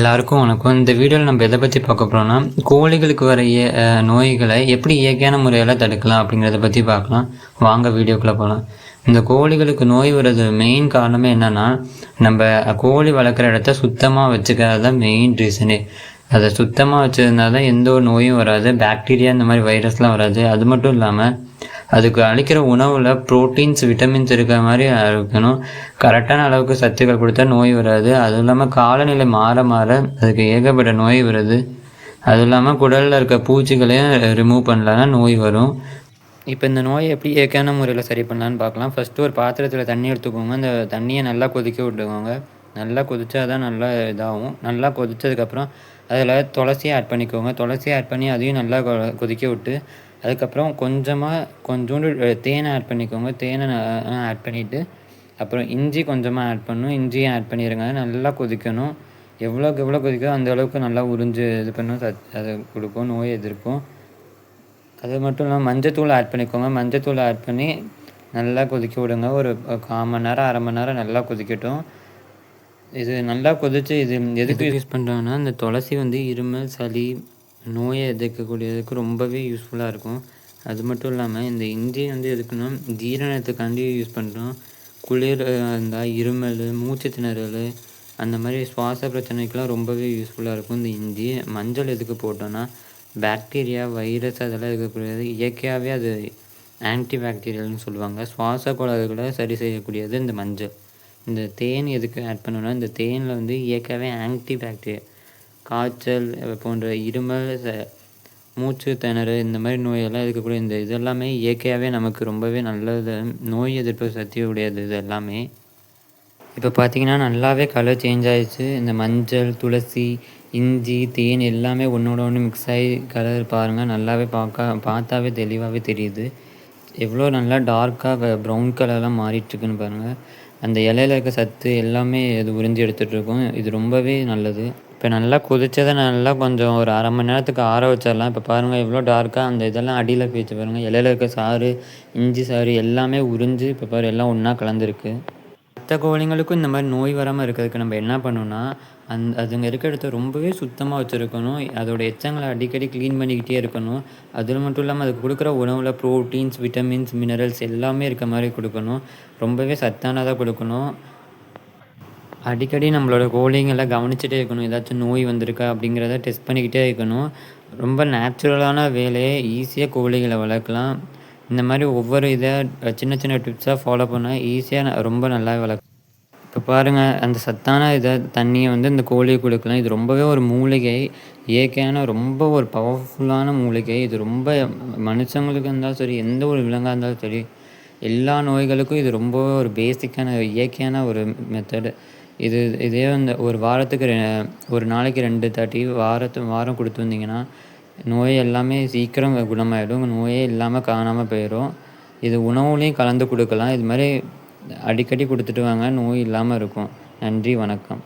எல்லாருக்கும் வணக்கம். இந்த வீடியோவில் நம்ம எதை பற்றி பார்க்க போகிறோம்னா, கோழிகளுக்கு வர நோய்களை எப்படி இயற்கையான முறையில் தடுக்கலாம் அப்படிங்கிறத பற்றி பார்க்கலாம். வாங்க வீடியோக்குள்ளே போகலாம். இந்த கோழிகளுக்கு நோய் வர்றது மெயின் காரணமே என்னென்னா, நம்ம கோழி வளர்க்குற இடத்த சுத்தமாக வச்சுக்கிறது தான் மெயின் ரீசனே. அதை சுத்தமாக வச்சுருந்தா தான் எந்த ஒரு நோயும் வராது, பாக்டீரியா இந்த மாதிரி வைரஸ்லாம் வராது. அது மட்டும் இல்லாமல் அதுக்கு அளிக்கிற உணவில் ப்ரோட்டீன்ஸ், விட்டமின்ஸ் இருக்கிற மாதிரி இருக்கணும். கரெக்டான அளவுக்கு சத்துக்கள் கொடுத்தா நோய் வராது. அதுவும் இல்லாமல் காலநிலை மாற மாற அதுக்கு ஏகப்பட்ட நோய் வருது. அதுவும் இல்லாமல் குடலில் இருக்க பூச்சிகளையும் ரிமூவ் பண்ணலன்னா நோய் வரும். இப்போ இந்த நோயை எப்படி இயற்கையான முறையில் சரி பண்ணலான்னு பார்க்கலாம். ஃபஸ்ட்டு ஒரு பாத்திரத்தில் தண்ணி எடுத்துக்கோங்க. அந்த தண்ணியை நல்லா கொதிக்க விட்டுக்கோங்க. நல்லா கொதிச்சா தான் நல்லா இதாகும். நல்லா கொதித்ததுக்கப்புறம் அதில் துளசியை ஆட் பண்ணிக்கோங்க. துளசியை ஆட் பண்ணி அதையும் நல்லா கொதிக்க விட்டு, அதுக்கப்புறம் கொஞ்சோண்டு தேனை ஆட் பண்ணிக்கோங்க. தேனை ஆட் பண்ணிவிட்டு அப்புறம் இஞ்சி கொஞ்சமாக ஆட் பண்ணணும். இஞ்சியும் ஆட் பண்ணிடுங்க. நல்லா கொதிக்கணும். எவ்வளோக்கு எவ்வளோ கொதிக்கோ அந்த அளவுக்கு நல்லா உறிஞ்சு இது பண்ணும், அது கொடுக்கும், நோய் எதிர்க்கும். அது மட்டும் இல்லாமல் மஞ்சத்தூள் ஆட் பண்ணிக்கோங்க. மஞ்சத்தூள் ஆட் பண்ணி நல்லா கொதிக்க விடுங்க. ஒரு 1/4 மணி நேரம், அரை மணி நேரம் நல்லா கொதிக்கட்டும். இது நல்லா கொதித்து இது எதுக்கு யூஸ் பண்ணுறாங்கன்னா, இந்த துளசி இருமல், சளி, நோயை எதிர்க்கக்கூடியதுக்கு ரொம்பவே யூஸ்ஃபுல்லாக இருக்கும். அது மட்டும் இல்லாமல் இந்த இஞ்சி எதுக்குன்னா ஜீரணத்துக்காண்டி யூஸ் பண்ணுறோம். குளிர் இருந்தால், இருமல், மூச்சு திணறல், அந்த மாதிரி சுவாச பிரச்சனைக்கெலாம் ரொம்பவே யூஸ்ஃபுல்லாக இருக்கும் இந்த இஞ்சி. மஞ்சள் எதுக்கு போட்டோன்னா, பாக்டீரியா, வைரஸ் அதெல்லாம் இருக்கக்கூடியது. இயற்கையாகவே அது ஆன்டி பாக்டீரியல்னு சொல்லுவாங்க. சுவாச கோளாறுகளை சரி செய்யக்கூடியது இந்த மஞ்சள். இந்த தேன் எதுக்கு ஆட் பண்ணோன்னா, இந்த தேனில் இயற்கையாகவே ஆன்டி பாக்டீரியா, காய்ச்சல் போன்ற இருமல், மூச்சு திணறு இந்த மாதிரி நோயெல்லாம் இருக்கக்கூடிய இந்த இதெல்லாமே இயற்கையாகவே நமக்கு ரொம்பவே நல்லது. நோய் எதிர்ப்பு சக்தி உடையது இது எல்லாமே. இப்போ பார்த்திங்கன்னா நல்லாவே கலர் சேஞ்ச் ஆகிடுச்சு. இந்த மஞ்சள், துளசி, இஞ்சி, தேன் எல்லாமே ஒன்றோட ஒன்று மிக்ஸ் ஆகி கலர் பாருங்கள், நல்லாவே பார்த்தாவே தெளிவாகவே தெரியுது. எவ்வளோ நல்லா டார்க்காக ப்ரௌன் கலர்லாம் மாறிட்டுருக்குன்னு பாருங்கள். அந்த இலையில இருக்க சத்து எல்லாமே இது உறிஞ்சி எடுத்துகிட்ருக்கோம். இது ரொம்பவே நல்லது. இப்போ நல்லா கொதித்ததை நல்லா கொஞ்சம் ஒரு அரை மணி நேரத்துக்கு ஆற வச்சிடலாம். இப்போ பாருங்கள் எவ்வளோ டார்க்காக அந்த இதெல்லாம் அடியில் போயிடுச்சு பாருங்கள். இலையில இருக்க சாறு, இஞ்சி சாறு எல்லாமே உறிஞ்சி இப்போ பாரு எல்லாம் ஒன்றா கலந்துருக்கு. மற்ற கோழிங்களுக்கும் இந்த மாதிரி நோய் வராமல் இருக்கிறதுக்கு நம்ம என்ன பண்ணணும்னா, அதுங்க இருக்கிற இடத்த ரொம்பவே சுத்தமாக வச்சுருக்கணும். அதோடய எச்சங்களை அடிக்கடி க்ளீன் பண்ணிக்கிட்டே இருக்கணும். அது மட்டும் இல்லாமல் அதுக்கு கொடுக்குற உணவில் ப்ரோட்டீன்ஸ், விட்டமின்ஸ், மினரல்ஸ் எல்லாமே இருக்க மாதிரி கொடுக்கணும். ரொம்பவே சத்தானதாக கொடுக்கணும். அடிக்கடி நம்மளோட கோழிங்களை கவனிச்சுட்டே இருக்கணும். ஏதாச்சும் நோய் வந்திருக்கா அப்படிங்கிறத டெஸ்ட் பண்ணிக்கிட்டே இருக்கணும். ரொம்ப நேச்சுரலான வேலையை ஈஸியாக கோழிகளை வளர்க்கலாம். இந்த மாதிரி ஒவ்வொரு சின்ன சின்ன டிப்ஸாக ஃபாலோ பண்ணால் ஈஸியாக ரொம்ப நல்லா வளர்க்கலாம். இப்போ பாருங்கள், அந்த சத்தான தண்ணியை இந்த கோழிக்கு கொடுக்கலாம். இது ரொம்பவே ஒரு மூலிகை, இயற்கையான ரொம்ப ஒரு பவர்ஃபுல்லான மூலிகை. இது ரொம்ப மனுஷங்களுக்கு இருந்தாலும் சரி, எந்த ஒரு விலங்காக இருந்தாலும் சரி, எல்லா நோய்களுக்கும் இது ரொம்ப ஒரு பேசிக்கான இயற்கையான ஒரு மெத்தடு. இதே ஒரு வாரத்துக்கு ஒரு நாளைக்கு 2 தாட்டி வாரம் கொடுத்து வந்தீங்கன்னா நோய் எல்லாமே சீக்கிரம் குணமாயிடும். நோயே இல்லாமல் காணாமல் போயிடும். இது உணவுலேயும் கலந்து கொடுக்கலாம். இது மாதிரி அடிக்கடி கொடுத்துட்டு வாங்க, நோய் இல்லாமல் இருக்கும். நன்றி, வணக்கம்.